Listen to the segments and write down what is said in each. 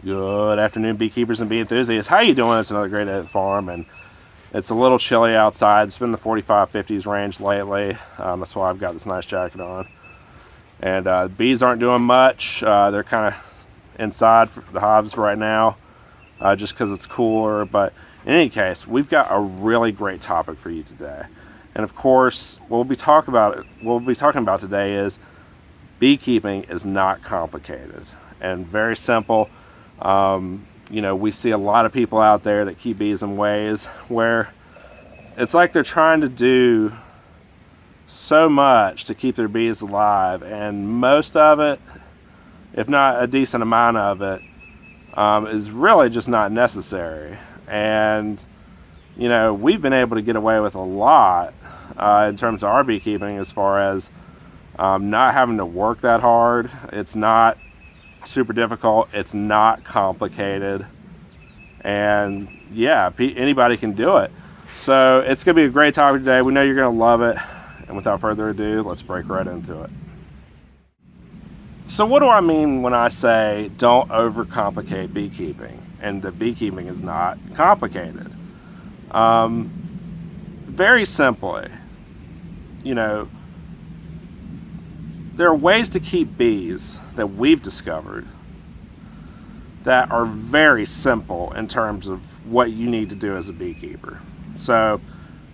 Good afternoon, beekeepers and bee enthusiasts. How you doing? It's another great day at the farm, and it's a little chilly outside. It's been the 45, 50s range lately. That's why I've got this nice jacket on. And bees aren't doing much. They're kind of inside for the hives right now, just because it's cooler. But in any case, we've got a really great topic for you today. And of course, what we'll be talking about today is beekeeping is not complicated and very simple. We see a lot of people out there that keep bees in ways where it's like they're trying to do so much to keep their bees alive, and most of it, if not a decent amount of it, is really just not necessary. And we've been able to get away with a lot in terms of our beekeeping, as far as not having to work that hard. It's not super difficult, it's not complicated, and yeah, anybody can do it. So it's going to be a great topic today. We know you're going to love it, and without further ado, let's break right into it. So what do I mean when I say don't overcomplicate beekeeping, and that beekeeping is not complicated? Very simply, there are ways to keep bees that we've discovered that are very simple in terms of what you need to do as a beekeeper. So,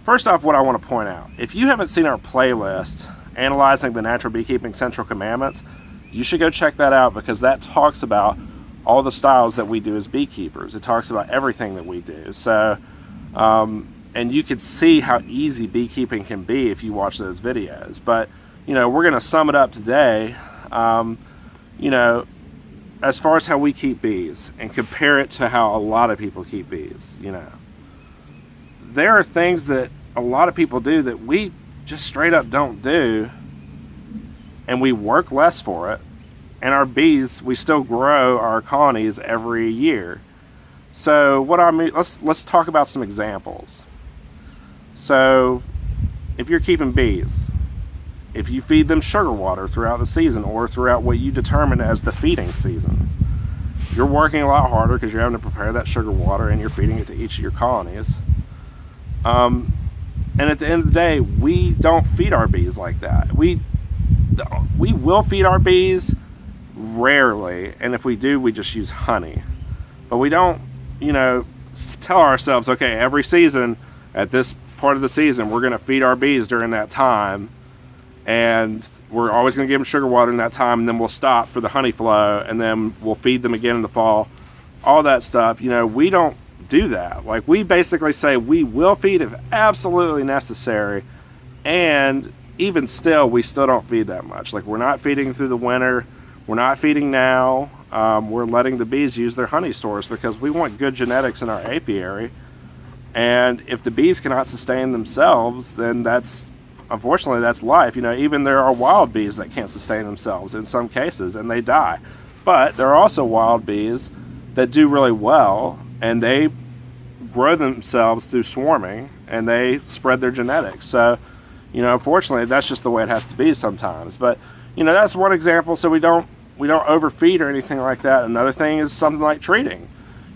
first off, what I want to point out, if you haven't seen our playlist, Analyzing the Natural Beekeeping Central Commandments, you should go check that out, because that talks about all the styles that we do as beekeepers. It talks about everything that we do. So, and you can see how easy beekeeping can be if you watch those videos. But we're going to sum it up today, as far as how we keep bees, and compare it to how a lot of people keep bees. There are things that a lot of people do that we just straight up don't do, and we work less for it, and our bees, we still grow our colonies every year. So let's talk about some examples. So if you're keeping bees, if you feed them sugar water throughout the season, or throughout what you determine as the feeding season, you're working a lot harder because you're having to prepare that sugar water and you're feeding it to each of your colonies. And at the end of the day, we don't feed our bees like that. We will feed our bees rarely, and if we do, we just use honey. But we don't, tell ourselves, okay, every season, at this part of the season, we're going to feed our bees during that time, and we're always going to give them sugar water in that time, and then we'll stop for the honey flow, and then we'll feed them again in the fall. All that stuff, we don't do that. Like, we basically say we will feed if absolutely necessary, and even still, we still don't feed that much. Like, we're not feeding through the winter. We're not feeding now. We're letting the bees use their honey stores, because we want good genetics in our apiary. And if the bees cannot sustain themselves, then unfortunately, that's life. Even there are wild bees that can't sustain themselves in some cases, and they die. But there are also wild bees that do really well, and they grow themselves through swarming, and they spread their genetics. So, unfortunately, that's just the way it has to be sometimes. But, that's one example. So we don't overfeed or anything like that. Another thing is something like treating.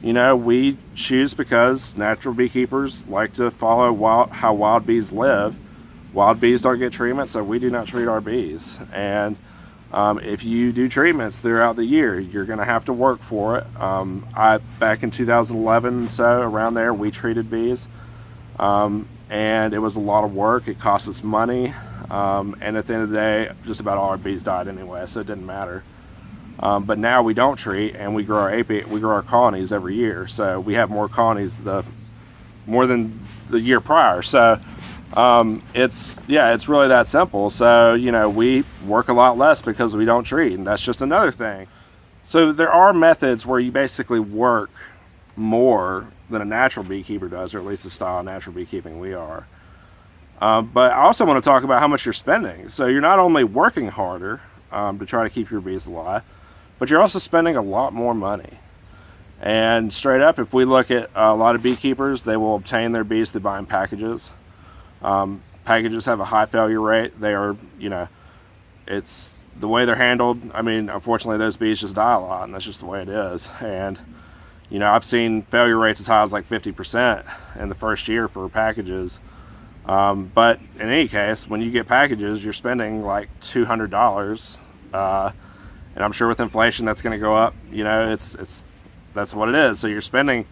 We choose, because natural beekeepers like to follow how wild bees live. Wild bees don't get treatment, so we do not treat our bees. And if you do treatments throughout the year, you're going to have to work for it. Back in 2011, so around there, we treated bees, and it was a lot of work. It cost us money, and at the end of the day, just about all our bees died anyway, so it didn't matter. But now we don't treat, and we grow our colonies every year. So we have more colonies more than the year prior. So it's really that simple. So we work a lot less because we don't treat, and that's just another thing. So there are methods where you basically work more than a natural beekeeper does, or at least the style of natural beekeeping we are. But I also want to talk about how much you're spending. So you're not only working harder to try to keep your bees alive, but you're also spending a lot more money. And straight up, if we look at a lot of beekeepers, they will obtain their bees through buying packages. Packages have a high failure rate. They are, the way they're handled, I mean, unfortunately those bees just die a lot, and that's just the way it is. And you know, I've seen failure rates as high as like 50% in the first year for packages. But in any case, when you get packages, you're spending like $200, and I'm sure with inflation that's going to go up. You know, it's that's what it is. So you're spending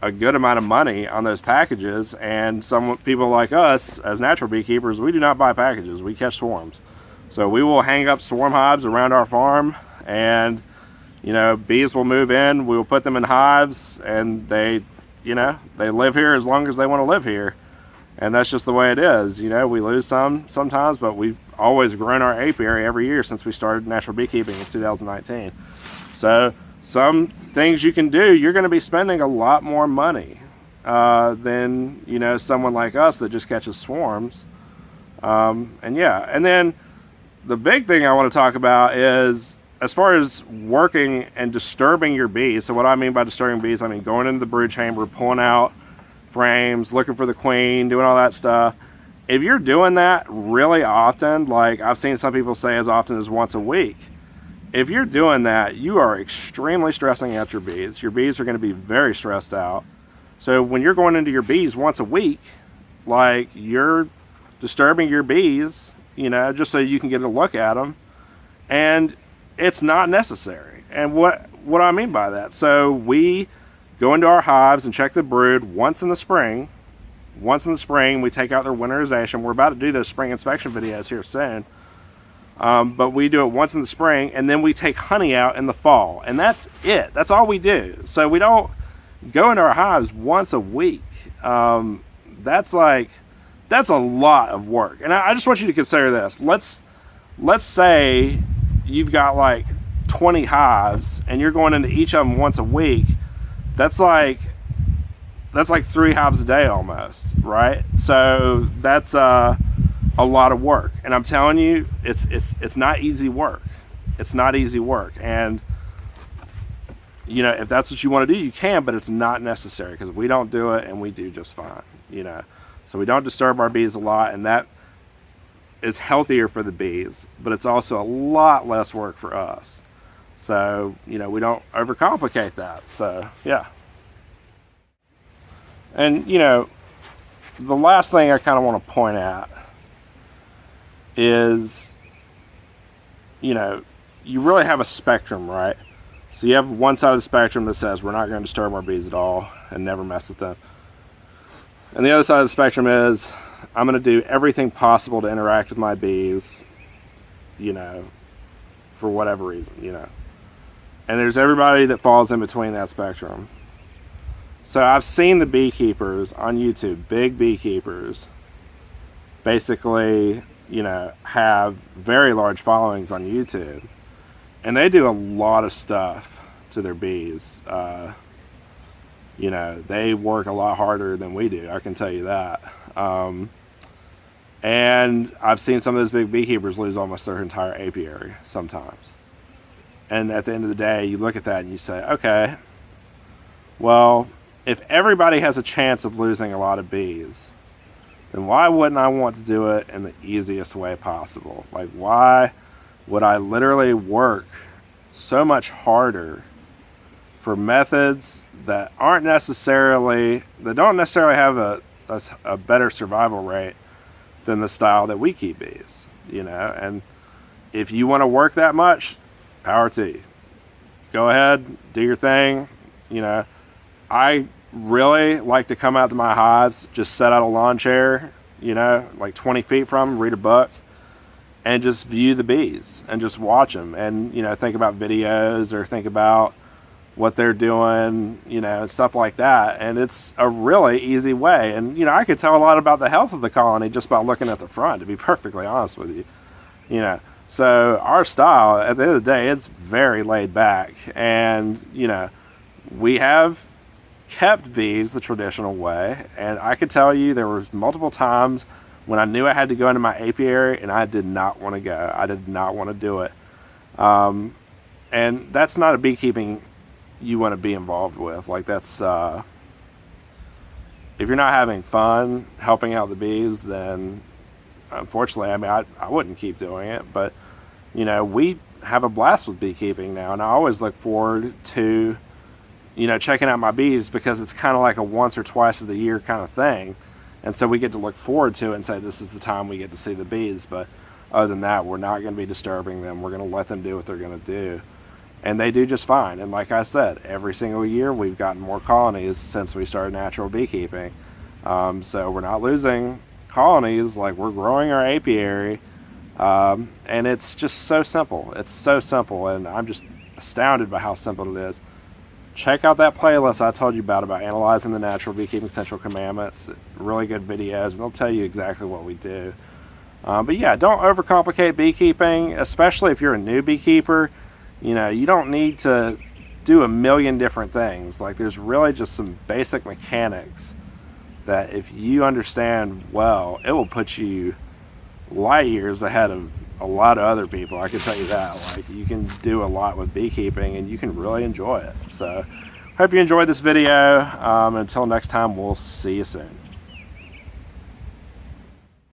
a good amount of money on those packages, and some people like us as natural beekeepers, we do not buy packages. We catch swarms. So we will hang up swarm hives around our farm, and you know, bees will move in, we will put them in hives, and they, you know, they live here as long as they want to live here. And that's just the way it is. You know, we lose some sometimes, but we've always grown our apiary every year since we started natural beekeeping in 2019. So some things you can do, you're going to be spending a lot more money than, you know, someone like us that just catches swarms. And yeah, and then the big thing I want to talk about is as far as working and disturbing your bees. So what I mean by disturbing bees, I mean going into the brood chamber, pulling out frames, looking for the queen, doing all that stuff. If you're doing that really often, like I've seen some people say as often as once a week, if you're doing that, you are extremely stressing out your bees. Your bees are going to be very stressed out. So when you're going into your bees once a week, like you're disturbing your bees, you know, just so you can get a look at them, and it's not necessary. And what I mean by that, so we go into our hives and check the brood once in the spring. Once in the spring, we take out their winterization. We're about to do those spring inspection videos here soon. But we do it once in the spring, and then we take honey out in the fall. And that's it. That's all we do. So we don't go into our hives once a week. That's a lot of work. And I just want you to consider this. Let's say you've got like 20 hives, and you're going into each of them once a week. That's like 3 hives a day almost, right? So that's a lot of work, and I'm telling you, it's not easy work. It's not easy work, and you know, if that's what you want to do, you can, but it's not necessary because we don't do it, and we do just fine. You know, so we don't disturb our bees a lot, and that is healthier for the bees, but it's also a lot less work for us. So, you know, we don't overcomplicate that. So, yeah. And, you know, the last thing I kind of want to point out is, you know, you really have a spectrum, right? So you have one side of the spectrum that says we're not going to disturb our bees at all and never mess with them. And the other side of the spectrum is I'm going to do everything possible to interact with my bees, you know, for whatever reason, you know. And there's everybody that falls in between that spectrum. So I've seen the beekeepers on YouTube, big beekeepers, basically, you know, have very large followings on YouTube. And they do a lot of stuff to their bees. You know, they work a lot harder than we do, I can tell you that. And I've seen some of those big beekeepers lose almost their entire apiary sometimes. And at the end of the day, you look at that and you say, okay, well, if everybody has a chance of losing a lot of bees, then why wouldn't I want to do it in the easiest way possible? Like, why would I literally work so much harder for methods that don't necessarily have a better survival rate than the style that we keep bees, you know? And if you want to work that much, power to you. Go ahead, do your thing. You know, I really like to come out to my hives, just set out a lawn chair, you know, like 20 feet from them, read a book, and just view the bees and just watch them and, you know, think about videos or think about what they're doing, you know, and stuff like that. And it's a really easy way. And, you know, I could tell a lot about the health of the colony just by looking at the front, to be perfectly honest with you, you know. So our style, at the end of the day, is very laid back. And, you know, we have kept bees the traditional way. And I could tell you there was multiple times when I knew I had to go into my apiary and I did not want to go. I did not want to do it. And that's not a beekeeping you want to be involved with. Like, that's, if you're not having fun helping out the bees, then unfortunately, I mean, I wouldn't keep doing it. But you know, we have a blast with beekeeping now, and I always look forward to, you know, checking out my bees, because it's kind of like a once or twice of the year kind of thing. And so we get to look forward to it and say, this is the time we get to see the bees. But other than that, we're not going to be disturbing them. We're going to let them do what they're going to do. And they do just fine. And like I said, every single year we've gotten more colonies since we started natural beekeeping. So we're not losing colonies, like we're growing our apiary. And it's just so simple. It's so simple, and I'm just astounded by how simple it is. Check out that playlist I told you about analyzing the natural beekeeping central commandments. Really good videos, and they'll tell you exactly what we do. But yeah, don't overcomplicate beekeeping, especially if you're a new beekeeper. You know, you don't need to do a million different things. Like, there's really just some basic mechanics that if you understand well, it will put you light years ahead of a lot of other people. I can tell you that. Like, you can do a lot with beekeeping, and you can really enjoy it. So hope you enjoyed this video. Until next time, we'll see you soon.